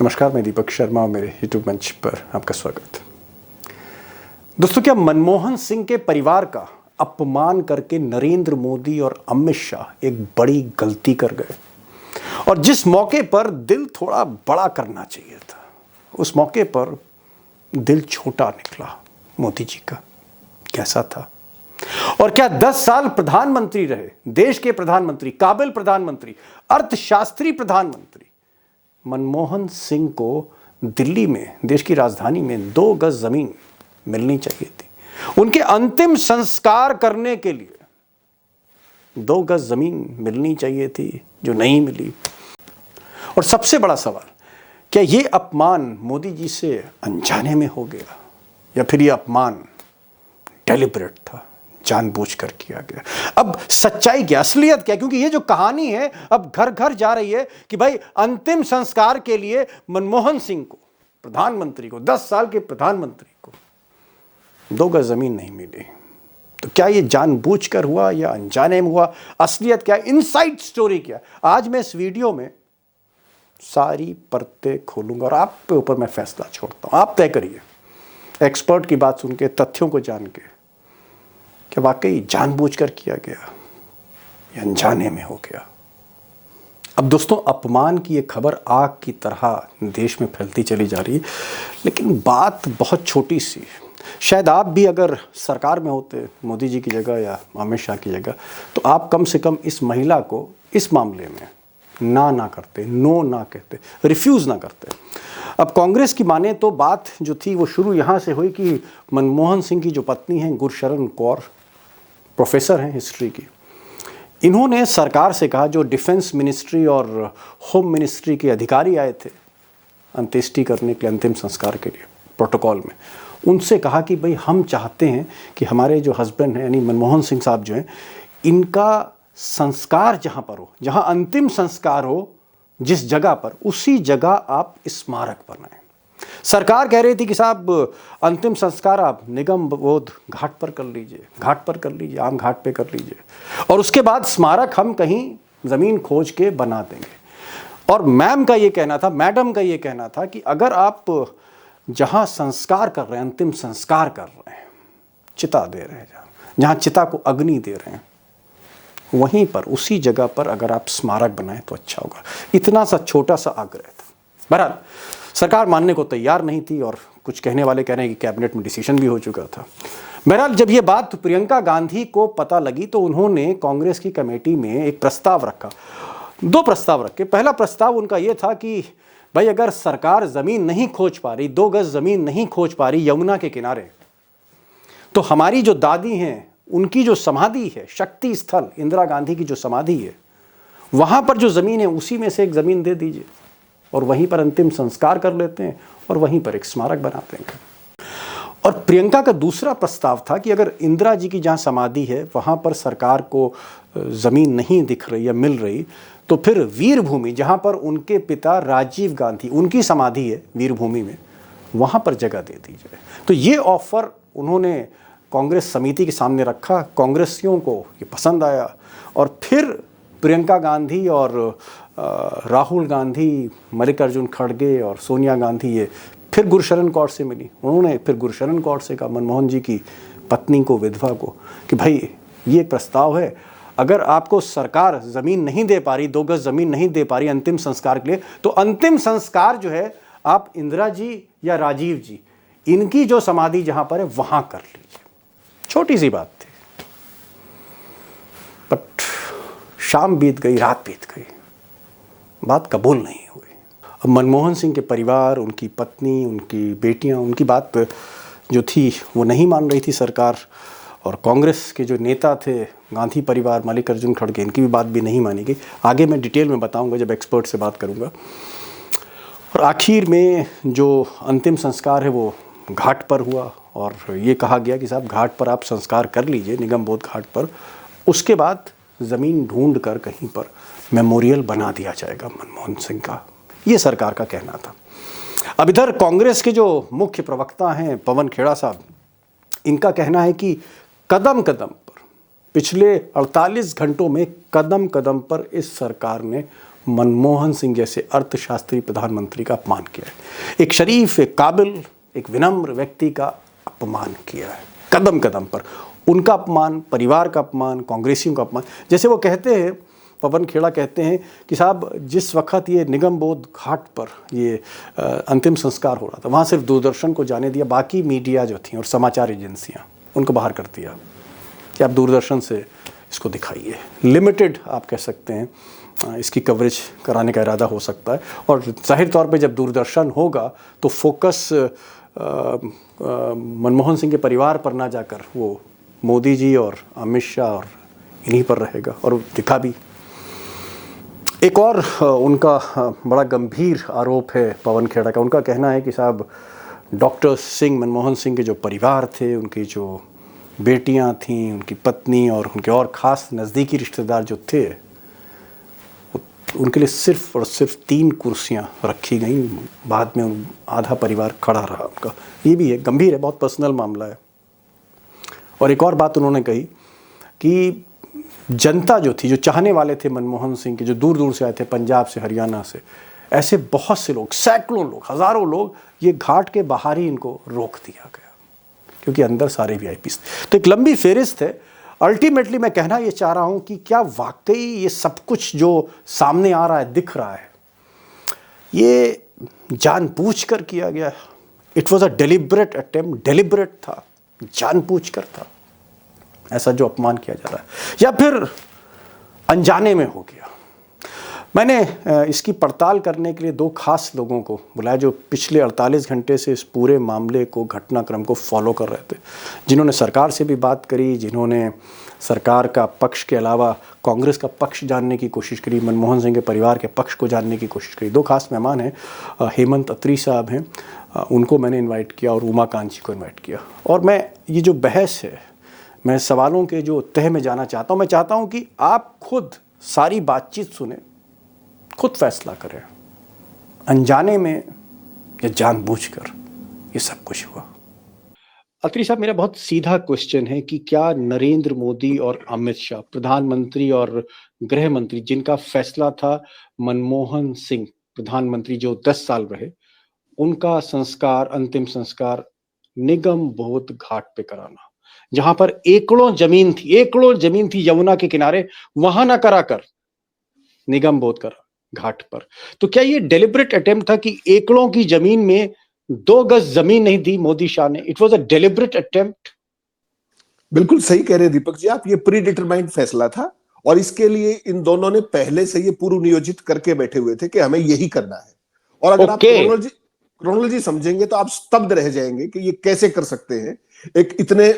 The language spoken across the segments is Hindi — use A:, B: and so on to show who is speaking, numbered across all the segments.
A: नमस्कार, मैं दीपक शर्मा और मेरे यूट्यूब मंच पर आपका स्वागत। दोस्तों, क्या मनमोहन सिंह के परिवार का अपमान करके नरेंद्र मोदी और अमित शाह एक बड़ी गलती कर गए? और जिस मौके पर दिल थोड़ा बड़ा करना चाहिए था, उस मौके पर दिल छोटा निकला मोदी जी का। कैसा था? और क्या 10 साल प्रधानमंत्री रहे, देश के प्रधानमंत्री, काबिल प्रधानमंत्री, अर्थशास्त्री प्रधानमंत्री मनमोहन सिंह को दिल्ली में, देश की राजधानी में 2 गज जमीन मिलनी चाहिए थी। उनके अंतिम संस्कार करने के लिए 2 गज जमीन मिलनी चाहिए थी, जो नहीं मिली। और सबसे बड़ा सवाल, क्या यह अपमान मोदी जी से अनजाने में हो गया या फिर यह अपमान डेलिब्रेट था, जानबूझकर किया गया? अब सच्चाई क्या, असलियत क्या? क्योंकि ये जो कहानी है अब घर घर जा रही है कि भाई अंतिम संस्कार के लिए मनमोहन सिंह को, प्रधानमंत्री को, 10 साल के प्रधानमंत्री को 2 गज जमीन नहीं मिली। तो क्या ये जानबूझकर हुआ या अनजाने में हुआ? असलियत क्या, इनसाइड स्टोरी क्या? आज मैं इस वीडियो में सारी परतें खोलूंगा और आप पे ऊपर मैं फैसला छोड़ता हूं। आप तय करिए, एक्सपर्ट की बात सुन के, तथ्यों को जान के, कि वाकई जानबूझकर किया गया या अनजाने में हो गया। अब दोस्तों, अपमान की ये खबर आग की तरह देश में फैलती चली जा रही है, लेकिन बात बहुत छोटी सी। शायद आप भी अगर सरकार में होते, मोदी जी की जगह या अमित शाह की जगह, तो आप कम से कम इस महिला को इस मामले में ना करते, नो ना कहते, रिफ्यूज़ ना करते। अब कांग्रेस की माने तो बात जो थी वो शुरू यहाँ से हुई कि मनमोहन सिंह की जो पत्नी हैं गुरशरण कौर, प्रोफेसर हैं हिस्ट्री की, इन्होंने सरकार से कहा, जो डिफेंस मिनिस्ट्री और होम मिनिस्ट्री के अधिकारी आए थे अंत्येष्टि करने के लिए, अंतिम संस्कार के लिए प्रोटोकॉल में, उनसे कहा कि भाई हम चाहते हैं कि हमारे जो हस्बैंड हैं यानी मनमोहन सिंह साहब जो हैं, इनका संस्कार जहाँ पर हो, जहाँ अंतिम संस्कार हो, जिस जगह पर, उसी जगह आप स्मारक बनाएं। सरकार कह रही थी कि साहब अंतिम संस्कार आप निगम बोध घाट पर कर लीजिए, घाट पर कर लीजिए, आम घाट पे कर लीजिए, और उसके बाद स्मारक हम कहीं ज़मीन खोज के बना देंगे। और मैम का ये कहना था, मैडम का ये कहना था कि अगर आप जहाँ संस्कार कर रहे हैं, अंतिम संस्कार कर रहे हैं, चिता दे रहे हैं, जहाँ चिता को अग्नि दे रहे हैं, वहीं पर, उसी जगह पर अगर आप स्मारक बनाएं तो अच्छा होगा। इतना सा छोटा सा आग्रह था। बहरहाल सरकार मानने को तैयार नहीं थी और कुछ कहने वाले कह रहे हैं कि कैबिनेट में डिसीजन भी हो चुका था। बहरहाल जब ये बात प्रियंका गांधी को पता लगी तो उन्होंने कांग्रेस की कमेटी में एक प्रस्ताव रखा, 2 प्रस्ताव रखे। पहला प्रस्ताव उनका ये था कि भाई अगर सरकार ज़मीन नहीं खोज पा रही, 2 गज ज़मीन नहीं खोज पा रही यमुना के किनारे, तो हमारी जो दादी हैं उनकी जो समाधि है, शक्ति स्थल इंदिरा गांधी की जो समाधि है, वहाँ पर जो ज़मीन है उसी में से एक ज़मीन दे दीजिए और वहीं पर अंतिम संस्कार कर लेते हैं और वहीं पर एक स्मारक बनाते हैं। और प्रियंका का दूसरा प्रस्ताव था कि अगर इंदिरा जी की जहाँ समाधि है वहाँ पर सरकार को ज़मीन नहीं दिख रही या मिल रही, तो फिर वीरभूमि, जहाँ पर उनके पिता राजीव गांधी, उनकी समाधि है वीरभूमि में, वहाँ पर जगह दे दी जाए। तो ये ऑफ़र उन्होंने कांग्रेस समिति के सामने रखा। कांग्रेसियों को ये पसंद आया और फिर प्रियंका गांधी और राहुल गांधी, मल्लिकार्जुन खड़गे और सोनिया गांधी ये फिर गुरशरण कौर से मिली। उन्होंने फिर गुरशरण कौर से कहा, मनमोहन जी की पत्नी को, विधवा को, कि भाई ये प्रस्ताव है, अगर आपको सरकार ज़मीन नहीं दे पा रही, 2 गज ज़मीन नहीं दे पा रही अंतिम संस्कार के लिए, तो अंतिम संस्कार जो है आप इंदिरा जी या राजीव जी, इनकी जो समाधि जहाँ पर है वहाँ कर लीजिए। छोटी सी बात थी, बट शाम बीत गई, रात बीत गई, बात कबूल नहीं हुई। अब मनमोहन सिंह के परिवार, उनकी पत्नी, उनकी बेटियां, उनकी बात जो थी वो नहीं मान रही थी सरकार, और कांग्रेस के जो नेता थे, गांधी परिवार, मल्लिकार्जुन खड़गे, इनकी भी बात भी नहीं मानी गई। आगे मैं डिटेल में बताऊंगा जब एक्सपर्ट से बात करूंगा। और आखिर में जो अंतिम संस्कार है वो घाट पर हुआ और ये कहा गया कि साहब घाट पर आप संस्कार कर लीजिए, निगम बोध घाट पर, उसके बाद ज़मीन ढूंढ कर कहीं पर मेमोरियल बना दिया जाएगा मनमोहन सिंह का। ये सरकार का कहना था। अब इधर कांग्रेस के जो मुख्य प्रवक्ता हैं पवन खेड़ा साहब, इनका कहना है कि कदम कदम पर, पिछले 48 घंटों में कदम कदम पर इस सरकार ने मनमोहन सिंह जैसे अर्थशास्त्री प्रधानमंत्री का अपमान किया है। एक शरीफ, एक काबिल, एक विनम्र व्यक्ति का अपमान किया है कदम कदम पर। उनका अपमान, परिवार का अपमान, कांग्रेसियों का अपमान। जैसे वो कहते हैं, पवन खेड़ा कहते हैं कि साहब जिस वक्त ये निगम बोध घाट पर ये अंतिम संस्कार हो रहा था, वहाँ सिर्फ दूरदर्शन को जाने दिया, बाकी मीडिया जो थी और समाचार एजेंसियाँ उनको बाहर कर दिया कि आप दूरदर्शन से इसको दिखाइए। लिमिटेड आप कह सकते हैं इसकी कवरेज कराने का इरादा हो सकता है। और जाहिर तौर पे जब दूरदर्शन होगा तो फोकस मनमोहन सिंह के परिवार पर ना जाकर वो मोदी जी और अमित शाह और इन्हीं पर रहेगा, और दिखा भी। एक और उनका बड़ा गंभीर आरोप है पवन खेड़ा का। उनका कहना है कि साहब डॉक्टर सिंह, मनमोहन सिंह के जो परिवार थे, उनकी जो बेटियां थीं, उनकी पत्नी और उनके और ख़ास नज़दीकी रिश्तेदार जो थे, उनके लिए सिर्फ और सिर्फ 3 कुर्सियां रखी गई। बाद में आधा परिवार खड़ा रहा उनका। ये भी है, गंभीर है, बहुत पर्सनल मामला है। और एक और बात उन्होंने कही कि जनता जो थी, जो चाहने वाले थे मनमोहन सिंह के, जो दूर दूर से आए थे, पंजाब से, हरियाणा से, ऐसे बहुत से लोग, सैकड़ों लोग, हज़ारों लोग, ये घाट के बाहर ही इनको रोक दिया गया क्योंकि अंदर सारे वीआईपी थे। तो एक लंबी फेहरिस्त है। अल्टीमेटली मैं कहना ये चाह रहा हूँ कि क्या वाकई ये सब कुछ जो सामने आ रहा है, दिख रहा है, ये जानबूझकर किया गया है? It was a deliberate attempt, deliberate था, जानबूझकर था ऐसा जो अपमान किया जा रहा है, या फिर अनजाने में हो गया? मैंने इसकी पड़ताल करने के लिए 2 खास लोगों को बुलाया जो पिछले 48 घंटे से इस पूरे मामले को, घटनाक्रम को फॉलो कर रहे थे, जिन्होंने सरकार से भी बात करी, जिन्होंने सरकार का पक्ष के अलावा कांग्रेस का पक्ष जानने की कोशिश करी, मनमोहन सिंह के परिवार के पक्ष को जानने की कोशिश करी। 2 खास मेहमान हैं, हेमंत अत्री साहब हैं, उनको मैंने इन्वाइट किया, और उमाकांत जी को इन्वाइट किया। और मैं ये जो बहस है, मैं सवालों के जो तह में जाना चाहता हूँ। मैं चाहता हूँ कि आप खुद सारी बातचीत सुने, खुद फैसला करें, अनजाने में या जानबूझकर ये सब कुछ हुआ। अत्री साहब, मेरा बहुत सीधा क्वेश्चन है कि क्या नरेंद्र मोदी और अमित शाह, प्रधानमंत्री और गृह मंत्री, जिनका फैसला था मनमोहन सिंह प्रधानमंत्री जो 10 साल रहे, उनका संस्कार, अंतिम संस्कार निगम बोध घाट पे कराना, जहां पर एकड़ों जमीन थी यमुना के किनारे, वहां ना कराकर निगम बोध करा घाट पर, तो क्या ये डेलिब्रेट अटेम्प्ट था कि एकड़ों की जमीन में 2 गज जमीन नहीं दी मोदी शाह ने? It was a deliberate attempt.
B: बिल्कुल सही कह रहे हैं दीपक जी आप, ये प्री डिटरमाइंड फैसला था, और इसके लिए इन दोनों ने पहले से ये पूर्व नियोजित करके बैठे हुए थे कि हमें यही करना है। और अगर आप क्रोनोलॉजी समझेंगे तो आप स्तब्ध रह जाएंगे कि ये कैसे कर सकते हैं। एक इतने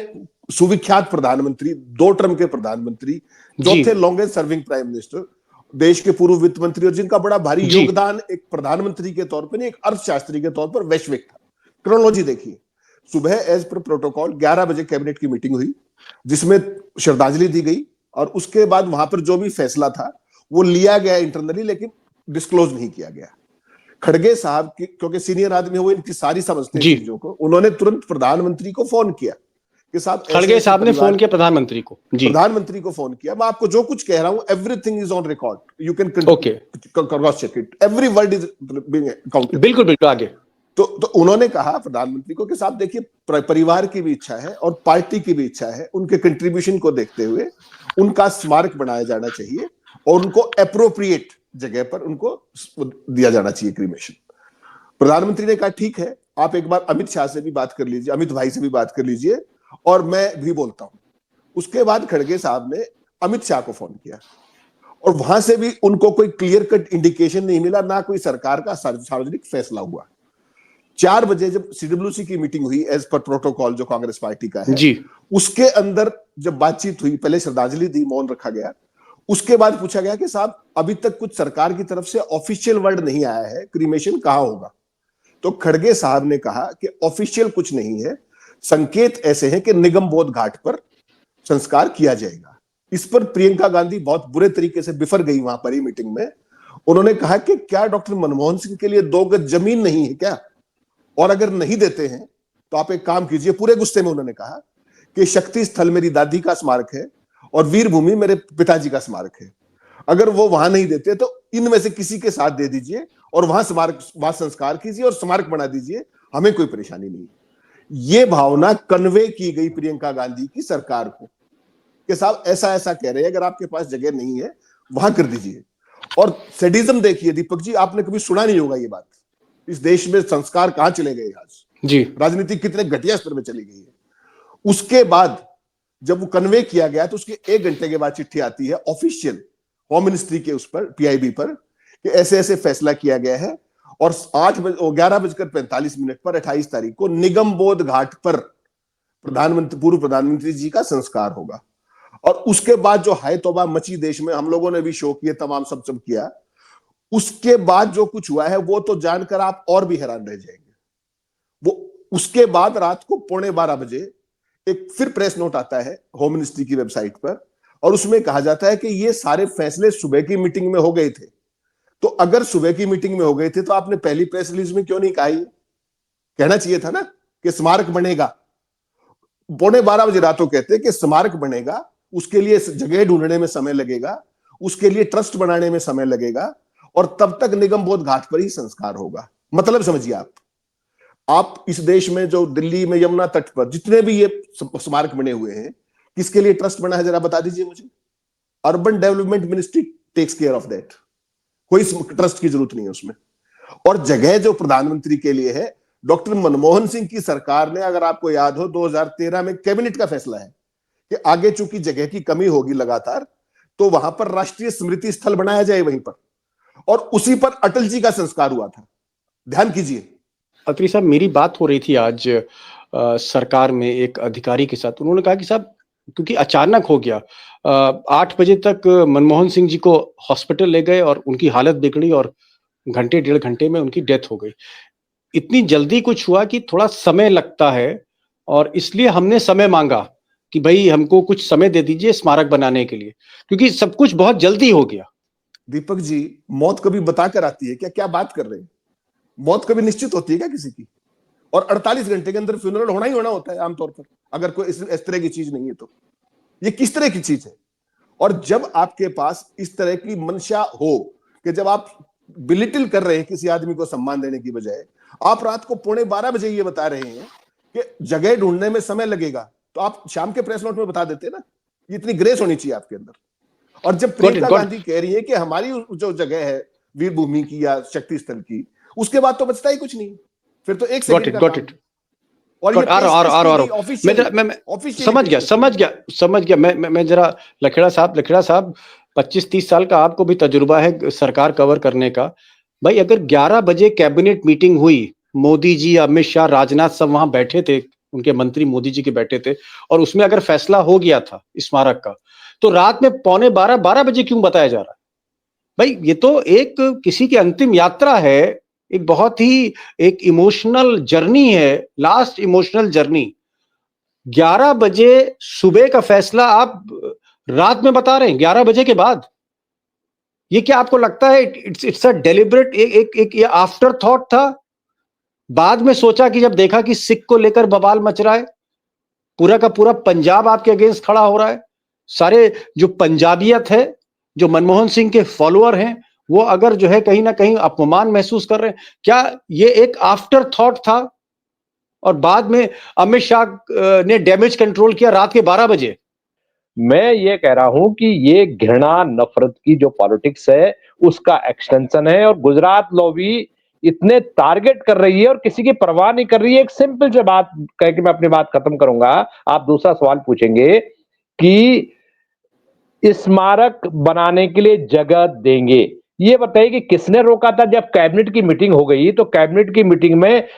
B: सुविख्यात प्रधानमंत्री, 2 टर्म के प्रधानमंत्री, जो थे लॉन्गेस्ट सर्विंग प्राइम मिनिस्टर, देश के पूर्व वित्त मंत्री, और जिनका बड़ा भारी योगदान एक प्रधानमंत्री के तौर पर नहीं, एक अर्थशास्त्री के तौर पर वैश्विक था। क्रोनोलॉजी देखिए, सुबह एज पर प्रोटोकॉल 11 बजे कैबिनेट की मीटिंग हुई, जिसमें श्रद्धांजलि दी गई, और उसके बाद वहां पर जो भी फैसला था वो लिया गया इंटरनली, लेकिन डिस्क्लोज नहीं किया गया। खड़गे साहब की, क्योंकि सीनियर आदमी, वो इनकी सारी समझते हैं चीजों को, उन्होंने तुरंत प्रधानमंत्री को फोन किया कि साहब,
A: खड़गे साहब ने फोन किया प्रधानमंत्री को?
B: प्रधानमंत्री को फोन किया। मैं आपको जो कुछ कह रहा हूं, everything is on record, you can cross check it, every word is being counted.
A: बिल्कुल बिल्कुल, आगे।
B: तो उन्होंने कहा प्रधानमंत्री को कि साहब देखिए, परिवार की भी इच्छा है और पार्टी की भी इच्छा है, उनके कंट्रीब्यूशन को देखते हुए उनका स्मारक बनाया जाना चाहिए, और उनको अप्रोप्रिएट जगह पर उनको दिया जाना चाहिए क्रीमेशन। प्रधानमंत्री ने कहा ठीक है, आप एक बार अमित शाह से भी बात कर लीजिए, अमित भाई से भी बात कर लीजिए, और मैं भी बोलता हूं। उसके बाद खड़गे साहब ने अमित शाह को फोन किया, और वहां से भी उनको कोई क्लियर कट इंडिकेशन नहीं मिला, ना कोई सरकार का सार्वजनिक फैसला हुआ। 4 बजे जब सीडब्ल्यूसी की मीटिंग हुई एज पर प्रोटोकॉल, जो कांग्रेस पार्टी का है जी, उसके अंदर जब बातचीत हुई, पहले श्रद्धांजलि दी, मौन रखा गया, उसके बाद पूछा गया कि साहब अभी तक कुछ सरकार की तरफ से ऑफिशियल वर्ड नहीं आया है, क्रीमेशन कहां होगा? तो खड़गे साहब ने कहा कि ऑफिशियल कुछ नहीं है, संकेत ऐसे हैं कि निगम बोध घाट पर संस्कार किया जाएगा। इस पर प्रियंका गांधी बहुत बुरे तरीके से बिफर गई वहां पर ही मीटिंग में। उन्होंने कहा कि क्या डॉक्टर मनमोहन सिंह के लिए 2 गज जमीन नहीं है क्या? और अगर नहीं देते हैं तो आप एक काम कीजिए, पूरे गुस्से में उन्होंने कहा कि शक्ति स्थल मेरी दादी का स्मारक है और वीर भूमि मेरे पिताजी का स्मारक है। अगर वो वहां नहीं देते तो इनमें से किसी के साथ दे दीजिए और वहां स्मारक, वहां संस्कार कीजिए और स्मारक बना दीजिए, हमें कोई परेशानी नहीं। ये भावना कन्वे की गई प्रियंका गांधी की सरकार को कि साहब ऐसा ऐसा कह रहे हैं, अगर आपके पास जगह नहीं है वहां कर दीजिए। और सैडिज्म देखिए दीपक जी, आपने कभी सुना नहीं होगा ये बात। इस देश में संस्कार कहां चले गए आज
A: जी,
B: राजनीति कितने घटिया स्तर में चली गई है। उसके बाद जब वो कन्वे किया गया तो उसके 1 घंटे के बाद चिट्ठी आती है ऑफिशियल होम मिनिस्ट्री के उस पर, पीआईबी पर, कि ऐसे ऐसे फैसला किया गया है और 11:45 पर 28 तारीख को निगम बोध घाट पर पूर्व प्रधानमंत्री जी का संस्कार होगा। और उसके बाद जो हाय तौबा मची देश में, हम लोगों ने भी शो किए, तमाम सब किया। उसके बाद जो कुछ हुआ है वो तो जानकर आप और भी हैरान रह जाएंगे। वो उसके बाद रात को 11:15 बजे एक फिर प्रेस नोट आता है होम मिनिस्ट्री की वेबसाइट पर और उसमें कहा जाता है कि ये सारे फैसले सुबह की मीटिंग में हो गए थे। तो अगर सुबह की मीटिंग में हो गए थे तो आपने पहली प्रेस रिलीज में क्यों नहीं कहा? कहना चाहिए था ना कि स्मारक बनेगा। 11:15 बजे रात को कहते हैं कि स्मारक बनेगा, उसके लिए जगह ढूंढने में समय लगेगा, उसके लिए ट्रस्ट बनाने में समय लगेगा और तब तक निगम बोध घाट पर ही संस्कार होगा। मतलब समझिए आप इस देश में जो दिल्ली में यमुना तट पर जितने भी ये स्मारक बने हुए हैं, किसके लिए ट्रस्ट बना है जरा बता दीजिए मुझे। Urban development ministry takes care of that, कोई ट्रस्ट की जरूरत नहीं है उसमें। और जगह जो प्रधानमंत्री के लिए है, डॉक्टर मनमोहन सिंह की सरकार ने, अगर आपको याद हो, 2013 में कैबिनेट का फैसला है कि आगे चूंकि जगह की कमी होगी लगातार, तो वहां पर राष्ट्रीय स्मृति स्थल बनाया जाए वहीं पर, और उसी पर अटल जी का संस्कार हुआ था। ध्यान कीजिए।
A: अत्री साहब, मेरी बात हो रही थी आज सरकार में एक अधिकारी के साथ। उन्होंने कहा कि साहब, क्योंकि अचानक हो गया, 8 बजे तक मनमोहन सिंह जी को हॉस्पिटल ले गए और उनकी हालत बिगड़ी और घंटे 1.5 घंटे में उनकी डेथ हो गई। इतनी जल्दी कुछ हुआ कि थोड़ा समय लगता है और इसलिए हमने समय मांगा कि भाई हमको कुछ समय दे दीजिए स्मारक बनाने के लिए, क्योंकि सब कुछ बहुत जल्दी हो गया।
B: दीपक जी, मौत कभी बताकर आती है क्या? क्या बात कर रहे हैं? मौत कभी निश्चित होती है क्या किसी की? और 48 घंटे के अंदर फ्यूनरल होना ही होना होता है आमतौर पर, अगर कोई इस तरह की चीज नहीं है तो। ये किस तरह की चीज है? और जब आपके पास इस तरह की मंशा हो कि जब आप बिलिटिल कर रहे हैं किसी आदमी को सम्मान देने की बजाय, आप रात को 11:15 बजे ये बता रहे हैं कि जगह ढूंढने में समय लगेगा, तो आप शाम के प्रेस नोट में बता देते ना। इतनी ग्रेस होनी चाहिए आपके अंदर। और जब प्रियंका गांधी कह रही है कि हमारी जो जगह है वीर भूमि की या शक्ति स्थल की, उसके बाद तो बचता ही कुछ नहीं, फिर तो एक सेकंड का काम। और ये
A: समझ गया। मैं जरा लखेड़ा साहब 25-30 साल का आपको भी तजुर्बा है सरकार कवर करने का। भाई, अगर 11 बजे कैबिनेट मीटिंग हुई, मोदी जी, अमित शाह, राजनाथ सब वहां बैठे थे, उनके मंत्री मोदी जी के बैठे थे, और उसमें अगर फैसला हो गया था स्मारक का, तो रात में 11:45 बजे क्यों बताया जा रहा है? भाई, ये तो एक किसी की अंतिम यात्रा है, एक बहुत ही एक इमोशनल जर्नी है, लास्ट इमोशनल जर्नी। 11 बजे सुबह का फैसला आप रात में बता रहे हैं, 11 बजे के बाद। ये क्या आपको लगता है इट्स अ डेलिबरेट, एक ये आफ्टर थॉट था? बाद में सोचा कि जब देखा कि सिख को लेकर बवाल मच रहा है, पूरा का पूरा पंजाब आपके अगेंस्ट खड़ा हो रहा है, सारे जो पंजाबियत है, जो मनमोहन सिंह के फॉलोअर हैं, वो अगर जो है कहीं ना कहीं अपमान महसूस कर रहे हैं, क्या ये एक आफ्टर थॉट था और बाद में अमित शाह ने डैमेज कंट्रोल किया रात के 12 बजे?
C: मैं ये कह रहा हूं कि ये घृणा नफरत की जो पॉलिटिक्स है उसका एक्सटेंशन है, और गुजरात लॉबी इतने टारगेट कर रही है और किसी की परवाह नहीं कर रही है। एक सिंपल सी बात कह के मैं अपनी बात खत्म करूंगा, आप दूसरा सवाल पूछेंगे कि स्मारक बनाने के लिए जगह देंगे। ये बताइए कि किसने रोका था? जब कैबिनेट की मीटिंग हो गई तो कैबिनेट की मीटिंग में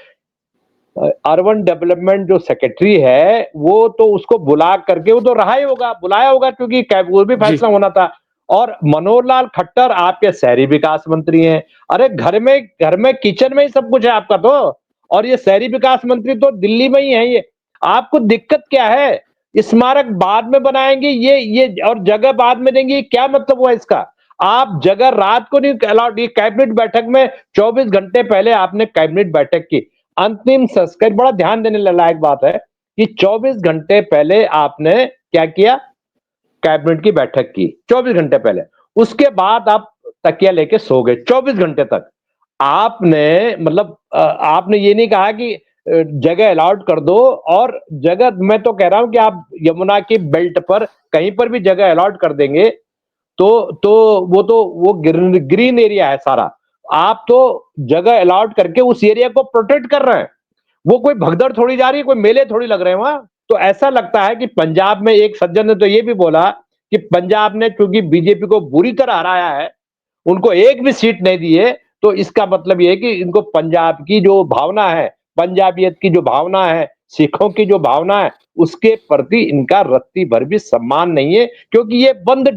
C: अर्बन डेवलपमेंट जो सेक्रेटरी है वो तो उसको बुला करके, वो तो रहा ही होगा, बुलाया होगा, क्योंकि वो भी फैसला होना था। और मनोहर लाल खट्टर आपके शहरी विकास मंत्री हैं। अरे घर में किचन में ही सब कुछ है आपका तो, और ये शहरी विकास मंत्री तो दिल्ली में ही है। ये आपको दिक्कत क्या है? स्मारक बाद में बनाएंगे ये और जगह बाद में देंगे, क्या मतलब हुआ इसका? आप जगह रात को नहीं अलाउड। ये कैबिनेट बैठक में 24 घंटे पहले आपने कैबिनेट बैठक की अंतिम संस्कार, बड़ा ध्यान देने लायक बात है कि 24 घंटे पहले आपने क्या किया? कैबिनेट की बैठक की 24 घंटे पहले। उसके बाद आप तकिया लेके सो गए 24 घंटे तक। आपने मतलब आपने ये नहीं कहा कि जगह अलॉट कर दो, और जगह मैं तो कह रहा हूं कि आप यमुना की बेल्ट पर कहीं पर भी जगह अलॉट कर देंगे तो वो ग्रीन एरिया है सारा। आप तो जगह अलॉट करके उस एरिया को प्रोटेक्ट कर रहे हैं। वो कोई भगदड़ थोड़ी जा रही है, कोई मेले थोड़ी लग रहे हैं वहां। तो ऐसा लगता है कि पंजाब में एक सज्जन ने तो ये भी बोला कि पंजाब ने चूंकि बीजेपी को बुरी तरह हराया है, उनको एक भी सीट नहीं दी है, तो इसका मतलब ये है कि इनको पंजाब की जो भावना है, पंजाबियत की जो भावना है, सिखों की जो भावना है, उसके प्रति इनका रत्ती भर भी सम्मान नहीं है, क्योंकि ये बंद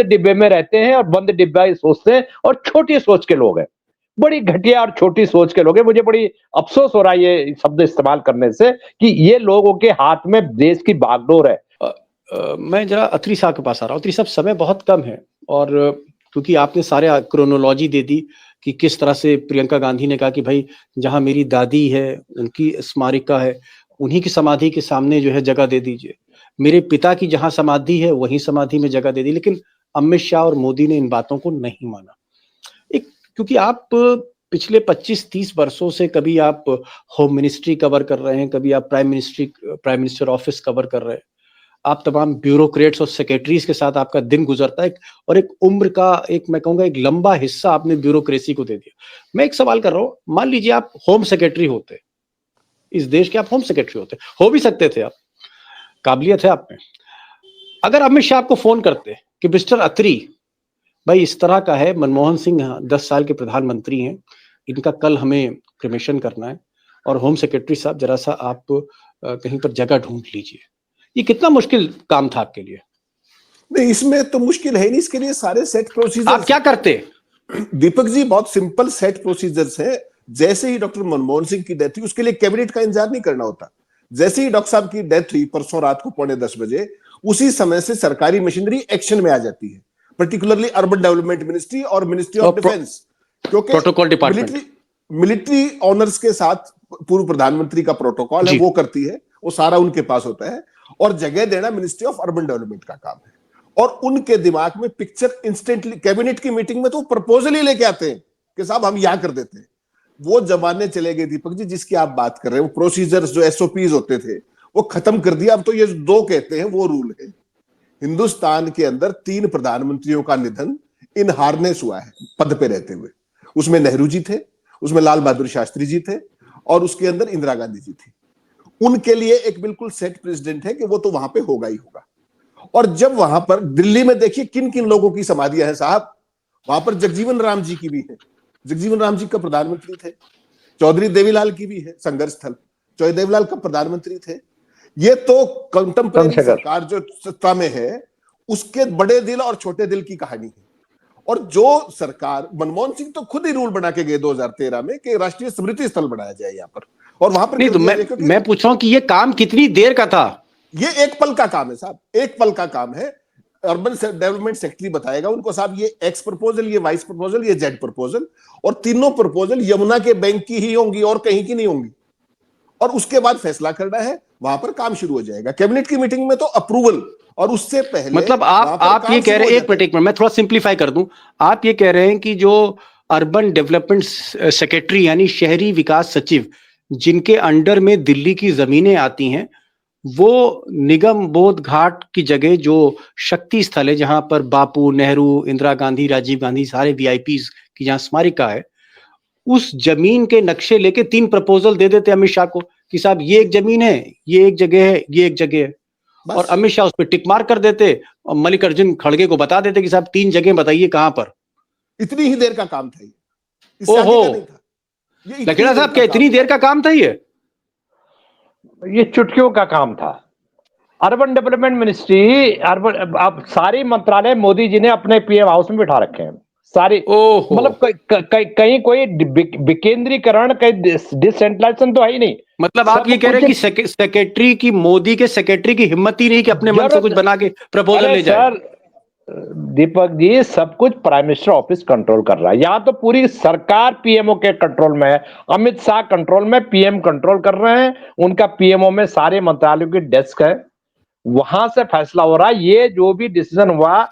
C: डिब्बे में रहते हैं और बंद डिब्बा ही सोचते हैं, और छोटी सोच के लोग हैं, बड़ी घटिया और छोटी सोच के लोग हैं। मुझे बड़ी अफसोस हो रहा है ये शब्द इस्तेमाल करने से कि ये लोगों के हाथ में देश की बागडोर है।
A: मैं जरा अत्री साहब के पास आ रहा हूँ। अत्री साहब, समय बहुत कम है और क्योंकि आपने सारे क्रोनोलॉजी दे दी कि किस तरह से प्रियंका गांधी ने कहा कि भाई जहां मेरी दादी है उनकी स्मारिका है, उन्हीं की समाधि के सामने जो है जगह दे दीजिए, मेरे पिता की जहां समाधि है वहीं समाधि में जगह दे दी। लेकिन अमित शाह और मोदी ने इन बातों को नहीं माना। एक, क्योंकि आप पिछले 25-30 वर्षों से कभी आप होम मिनिस्ट्री कवर कर रहे हैं, कभी आप प्राइम मिनिस्टर ऑफिस कवर कर रहे हैं, आप तमाम ब्यूरोक्रेट्स और सेक्रेटरीज के साथ आपका दिन गुजरता है, और एक उम्र का एक मैं कहूंगा एक लंबा हिस्सा आपने ब्यूरोक्रेसी को दे दिया। मैं एक सवाल कर रहा हूं, मान लीजिए आप होम सेक्रेटरी होते, इस देश के आप होम सेक्रेटरी होते, हो भी सकते थे आप, काबिलियत है आप में। अगर अमित शाह आपको फोन करते कि मिस्टर अत्री भाई इस तरह का है, मनमोहन सिंह 10 साल के प्रधानमंत्री हैं, इनका कल हमें क्रिमेशन करना है, और होम सेक्रेटरी साहब जरा सा आप कहीं पर जगह ढूंढ लीजिए, ये कितना मुश्किल काम था आपके लिए?
B: नहीं, इसमें तो मुश्किल है नहीं, इसके लिए सारे सेट प्रोसीजर।
A: आप क्या करते?
B: दीपक जी, बहुत सिंपल सेट प्रोसीजर्स है। जैसे ही डॉक्टर मनमोहन सिंह की डेथ हुई, उसके लिए कैबिनेट का इंतजार नहीं करना होता। जैसे ही डॉक्टर साहब की डेथ हुई परसों रात को 9:45 बजे, उसी समय से सरकारी मशीनरी एक्शन में आ जाती है, पर्टिकुलरली अर्बन डेवलपमेंट मिनिस्ट्री और मिनिस्ट्री ऑफ डिफेंस, क्योंकि
A: प्रोटोकॉल डिपार्टमेंट
B: मिलिट्री ऑनर्स के साथ पूर्व प्रधानमंत्री का प्रोटोकॉल है, वो करती है, वो सारा उनके पास होता है, और जगह देना मिनिस्ट्री ऑफ अर्बन डेवलपमेंट का काम है। और उनके दिमाग में पिक्चर इंस्टेंटली, कैबिनेट की मीटिंग में तो प्रपोजल ही लेके आते हैं कि साहब हम यहां कर देते हैं। वो जमाने चले गए दीपक जी जिसकी आप बात कर रहे हैं, वो प्रोसीजर्स जो एसओपीज होते थे वो खत्म कर दिया। अब तो ये 2 कहते हैं वो रूल है। हिंदुस्तान के अंदर 3 प्रधानमंत्रियों का निधन इन हार्नेस हुआ है पद पे रहते हुए। उसमें नेहरू जी थे, उसमें लाल बहादुर शास्त्री जी थे, और उसके अंदर इंदिरा गांधी जी थी। उनके लिए एक बिल्कुल सेट प्रेसिडेंट है कि वो तो वहां पे होगा ही होगा। और जब वहां पर दिल्ली में देखिए किन किन लोगों की समाधियां हैं साहब, वहां पर जगजीवन राम जी की भी है, जगजीवन राम जी का प्रधानमंत्री थे। चौधरी देवीलाल की भी है, संघर्ष स्थल, चौधरी देवीलाल का प्रधानमंत्री थे। ये तो कंटेम्परेरी सरकार जो सत्ता में है उसके बड़े दिल और छोटे दिल की कहानी है। और जो सरकार, मनमोहन सिंह तो खुद ही रूल बना के गए 2013 में कि राष्ट्रीय स्मृति स्थल बनाया जाए यहां पर, और वहां पर
A: नहीं, तो मैं पूछ रहा हूं कि ये काम कितनी देर का था?
B: ये एक पल का काम है साहब, एक पल का काम है। अर्बन डेवलपमेंट सेक्रेटरी बताएगा उनको साहब ये एक्स प्रपोजल, ये वाइस प्रपोजल, ये जेड प्रपोजल, और तीनों प्रपोजल यमुना के बैंक की ही होंगी और कहीं की नहीं होंगी। और उसके बाद फैसला करना है, वहां पर काम शुरू हो जाएगा। कैबिनेट की मीटिंग में तो अप्रूवल, और उससे पहले
A: मतलब आप ये कह रहे हैं, एक मिनट मैं थोड़ा सिंप्लीफाई कर दूं, आप ये कह रहे हैं कि जो अर्बन डेवलपमेंट सेक्रेटरी यानी शहरी विकास सचिव जिनके अंडर में दिल्ली की जमीनें आती हैं, वो निगम बोध घाट की जगह जो शक्ति स्थल है जहां पर बापू, नेहरू, इंदिरा गांधी, राजीव गांधी सारे वीआईपीज की जहां स्मारिका है, उस जमीन के नक्शे लेके 3 प्रपोजल दे देते अमित शाह को कि साहब ये एक जमीन है, ये एक जगह है, ये एक जगह है, और अमित शाह उस पर टिक मार कर देते और मल्लिकार्जुन खड़गे को बता देते कि साहब 3 जगह बताइए कहां पर।
B: इतनी ही देर का काम था ये,
A: ओहो, लखेड़ा साहब क्या इतनी देर का काम था ये
C: चुटकियों का काम था। अर्बन डेवलपमेंट मिनिस्ट्री, अर्बन, अब सारी मंत्रालय मोदी जी ने अपने पीएम हाउस में बिठा रखे हैं सारी, मतलब कहीं कोई विकेंद्रीकरण, कहीं डिसेंट्रलाइजेशन तो है ही नहीं।
A: मतलब आप ये कह रहे हैं कि सेक्रेटरी की, मोदी के सेक्रेटरी की हिम्मत ही नहीं कि अपने मन से कुछ बना के प्रपोजल ले जाए।
C: दीपक जी, सब कुछ प्राइम मिनिस्टर ऑफिस कंट्रोल कर रहा है, यहां तो पूरी सरकार पीएमओ के कंट्रोल में है। अमित शाह कंट्रोल में, पीएम कंट्रोल कर रहे हैं, उनका पीएमओ में सारे मंत्रालयों की डेस्क है, वहां से फैसला हो रहा है। ये जो भी डिसीजन हुआ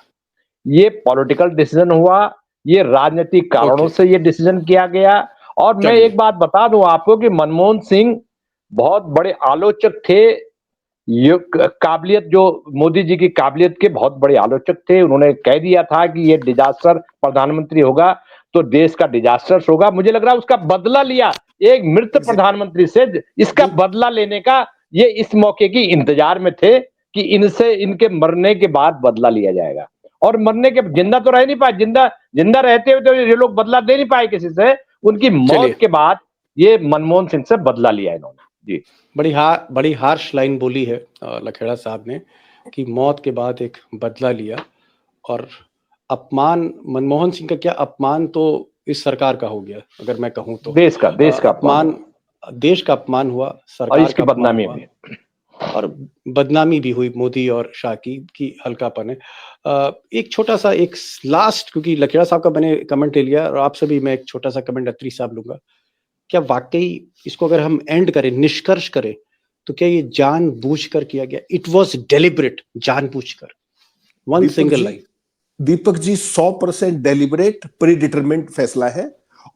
C: ये पॉलिटिकल डिसीजन हुआ, ये राजनीतिक कारणों से ये डिसीजन किया गया। और मैं
A: चलिए।
C: एक बात बता दूं आपको कि मनमोहन सिंह बहुत बड़े आलोचक थे, ये काबिलियत जो मोदी जी की काबिलियत के बहुत बड़े आलोचक थे। उन्होंने कह दिया था कि ये डिजास्टर प्रधानमंत्री होगा तो देश का डिजास्टर होगा। मुझे लग रहा है उसका बदला लिया एक मृत प्रधानमंत्री से, इसका बदला लेने का ये इस मौके की इंतजार में थे कि इनसे इनके मरने के बाद बदला लिया जाएगा। और मरने के जिंदा तो रह नहीं पाए, जिंदा रहते हुए तो ये लोग बदला दे नहीं पाए किसी से। उनकी मौत के बाद ये मनमोहन सिंह से बदला लिया इन्होंने। जी,
A: बड़ी हार्श लाइन बोली है लखेड़ा साहब ने कि मौत के बाद एक बदला लिया। और अपमान, मनमोहन सिंह का क्या अपमान तो इस सरकार का हो गया, अगर मैं कहूं तो
C: देश का
A: अपमान, देश का अपमान हुआ,
C: और
A: सरकार
C: इसकी
A: का
C: बदनामी
A: अपमान
C: भी,
A: हुआ और बदनामी भी हुई मोदी और शाह की हल्कापन है। एक छोटा सा एक लास्ट, क्योंकि लखेड़ा साहब का मैंने कमेंट ले लिया और आपसे भी मैं एक छोटा सा कमेंट अत्री साहब लूंगा। क्या वाकई इसको अगर हम एंड करें, निष्कर्ष करें, तो क्या ये जानबूझकर किया गया? इट वॉज डेलिबरेट, जानबूझकर। One single line.
B: Deepak ji 100% deliberate predetermined फैसला है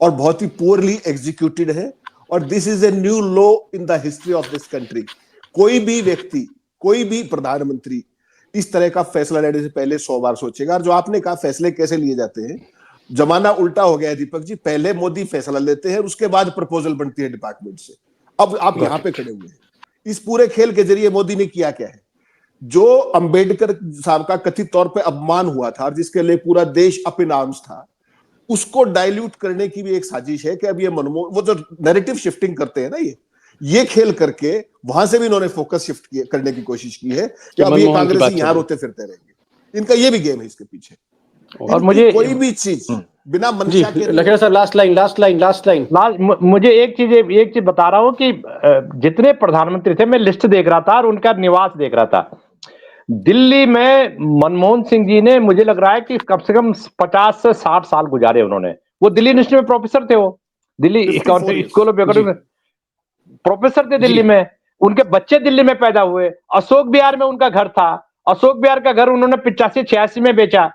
B: और बहुत ही पुअरली एग्जीक्यूटेड है। और this is a new law in the history of this country. कोई भी व्यक्ति, कोई भी प्रधानमंत्री इस तरह का फैसला लेने से पहले 100 बार सोचेगा। और जो आपने कहा फैसले कैसे लिए जाते हैं, जमाना उल्टा हो गया है दीपक जी। पहले मोदी फैसला लेते हैं, उसके बाद प्रपोजल बनती है डिपार्टमेंट से। अब आप यहां पे खड़े हुए हैं। इस पूरे खेल के जरिए मोदी ने किया क्या है? जो अंबेडकर साहब का कथित तौर पे अपमान हुआ था और जिसके लिए पूरा देश अप इन आर्म्स था, उसको डाइल्यूट करने की भी एक साजिश है कि अब ये मनमोहन, वो जो नैरेटिव शिफ्टिंग करते हैं ना, ये खेल करके वहां से भी इन्होंने फोकस शिफ्ट करने की कोशिश की है कि अब ये कांग्रेसी यहां रोते फिरते रहेंगे। इनका ये भी गेम है इसके पीछे। और मुझे कोई भी चीज बिना मंशा के,
A: लखेड़ा साहब लास्ट लाइन।
C: मुझे एक चीज बता रहा हूं कि जितने प्रधानमंत्री थे, मैं लिस्ट देख रहा था और उनका निवास देख रहा था। दिल्ली में मनमोहन सिंह जी ने, मुझे लग रहा है कि कम से कम 50 से 60 साल गुजारे उन्होंने। वो दिल्ली यूनिवर्सिटी में प्रोफेसर थे, वो Delhi school of economics professor थे दिल्ली में। उनके बच्चे दिल्ली में पैदा हुए। अशोक विहार में उनका घर था। अशोक विहार का घर उन्होंने 85-86 में बेचा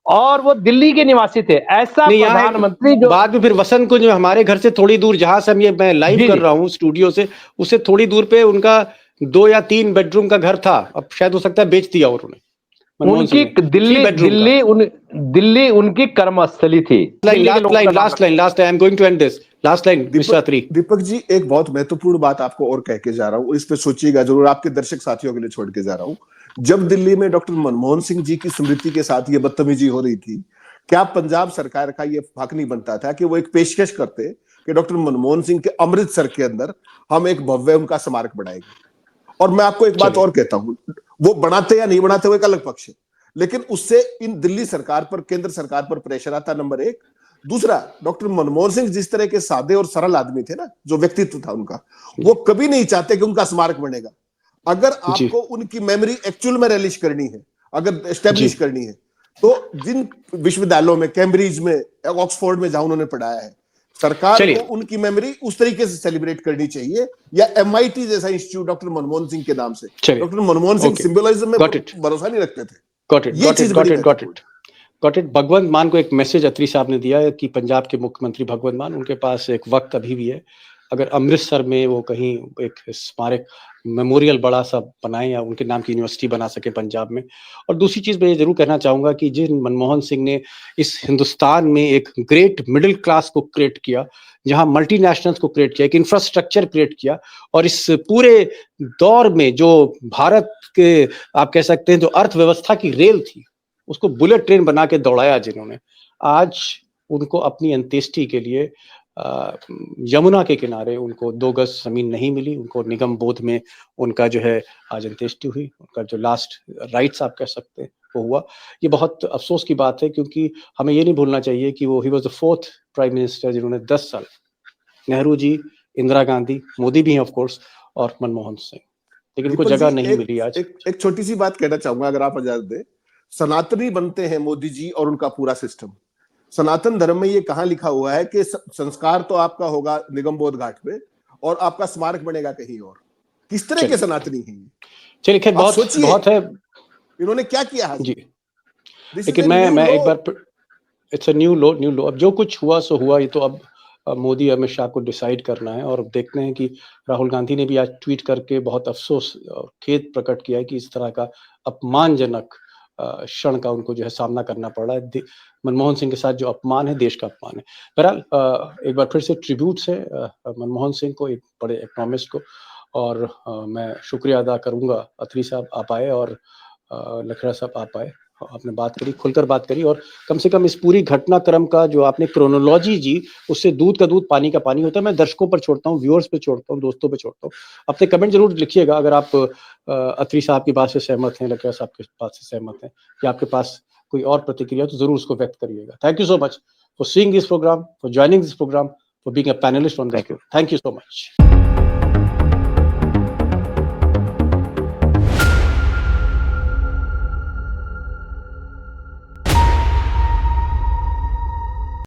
C: और वो दिल्ली के निवासी थे। ऐसा प्रधानमंत्री जो
A: बाद में फिर वसंत कुंज में हमारे घर से थोड़ी दूर, जहां से मैं लाइव कर रहा हूं स्टूडियो से, उससे थोड़ी दूर पे उनका 2 या 3 बेडरूम का घर था। अब शायद हो सकता है बेच दिया उन्होंने।
C: उनकी दिल्ली उनकी कर्मस्थली थी।
A: Last line I am going to end this. Last line mister Atri.
B: Deepak ji एक बहुत महत्वपूर्ण बात आपको और कह के जा रहा हूं, इस पे सोचिएगा जरूर, आपके दर्शक साथियों के लिए छोड़ के जा रहा हूं। जब दिल्ली में डॉक्टर मनमोहन सिंह जी की स्मृति के साथ ये बदतमीजी हो रही थी, क्या पंजाब सरकार का ये हक नहीं बनता था कि वो एक पेशकश करते कि डॉक्टर मनमोहन सिंह के अमृतसर के अंदर हम एक भव्य उनका स्मारक बनाएंगे? और मैं आपको एक बात और कहता हूं, वो बनाते या नहीं बनाते वो एक अलग पक्ष है, लेकिन उससे इन दिल्ली सरकार पर, केंद्र सरकार पर प्रेशर आता, नंबर एक। दूसरा, डॉक्टर मनमोहन सिंह जिस तरह के सादे और सरल आदमी थे ना, जो व्यक्तित्व था उनका, वो कभी नहीं चाहते कि उनका स्मारक बनेगा। अगर आपको उनकी मेमोरी एक्चुअल में रिलीज करनी है, अगर एस्टेब्लिश करनी है, तो जिन विश्वविद्यालयों में, कैम्ब्रिज में, ऑक्सफोर्ड में जहां उन्होंने पढ़ाया है, सरकार को उनकी मेमोरी उस तरीके से सेलिब्रेट करनी चाहिए। या MIT जैसा इंस्टीट्यूट डॉक्टर मनमोहन सिंह के नाम से, डॉक्टर मनमोहन सिंह सिंबलिज्म में भरोसा नहीं रखते थे।
A: Got it. भगवंत मान को एक मैसेज अत्री साहब ने दिया है कि पंजाब के मुख्यमंत्री भगवंत मान, उनके पास एक वक्त अभी भी है, अगर अमृतसर में वो कहीं एक स्मारक मेमोरियल बड़ा सा बनाएं या उनके नाम की यूनिवर्सिटी बना सके पंजाब में। और दूसरी चीज मैं ये जरूर कहना चाहूंगा कि जिन मनमोहन सिंह ने इस हिंदुस्तान में एक ग्रेट मिडिल क्लास को क्रिएट किया, जहां मल्टीनेशनल्स को क्रिएट किया, एक इंफ्रास्ट्रक्चर क्रिएट किया, और इस पूरे दौर में जो भारत के आप कह सकते हैं जो अर्थव्यवस्था की रेल थी, उसको बुलेट ट्रेन बना के दौड़ाया जिन्होंने, आज उनको अपनी अंत्येष्टि के लिए यमुना के किनारे उनको 2 गज जमीन नहीं मिली। उनको निगम बोध में उनका जो है आज अंत्येष्टि हुई, उनका जो लास्ट राइट्स आप कह सकते हैं वो हुआ। ये बहुत अफसोस की बात है, क्योंकि हमें ये नहीं भूलना चाहिए कि वो he was the 4th prime minister जिन्होंने 10 साल, नेहरू जी, इंदिरा गांधी, मोदी भी हैं ऑफ कोर्स, और मनमोहन सिंह, लेकिन उनको जगह नहीं मिली आज।
B: एक छोटी सी बात कहना चाहूंगा अगर आप इजाजत दें। सनातनी बनते हैं मोदी जी और उनका पूरा सिस्टम। सनातन धर्म में ये कहां लिखा हुआ है कि संस्कार तो आपका होगा निगमबोध घाट पे और आपका स्मारक बनेगा कहीं और? किस तरह के सनातनी हैं?
A: चलिए खैर, बहुत है।
B: इन्होंने क्या किया है
A: जी।
B: This is
A: लेकिन
B: a
A: मैं
B: new
A: एक
B: law.
A: बार, इट्स अ न्यू लो। अब जो कुछ हुआ सो हुआ, ये तो अब मोदी अमित शाह को डिसाइड करना है। और अब देखते हैं कि राहुल गांधी ने भी आज ट्वीट करके बहुत अफसोस और खेद प्रकट किया है कि इस तरह का अपमानजनक क्षण का उनको जो है सामना करना पड़ रहा है। मनमोहन सिंह के साथ जो अपमान है, देश का अपमान है। बहरहाल एक बार फिर से ट्रिब्यूट्स है मनमोहन सिंह को, एक बड़े इकोनॉमिस्ट को। और मैं शुक्रिया अदा करूंगा, अत्री साहब आप आए और लखड़ा साहब आप आए, आपने बात करी, खुलकर बात करी। और कम से कम इस पूरी घटनाक्रम का जो आपने क्रोनोलॉजी जी, उससे दूध का दूध पानी का पानी होता है। मैं दर्शकों पर छोड़ता हूँ, व्यूअर्स पे छोड़ता हूँ, दोस्तों पे छोड़ता हूँ। अपने कमेंट जरूर लिखिएगा अगर आप अत्री साहब की बात से सहमत हैं, लखड़ा साहब की बात से सहमत हैं, या आपके पास कोई और प्रतिक्रिया, तो जरूर उसको व्यक्त करिएगा। Thank you so much for seeing this programme, for joining this programme, for being a panelist on this. Thank you so much.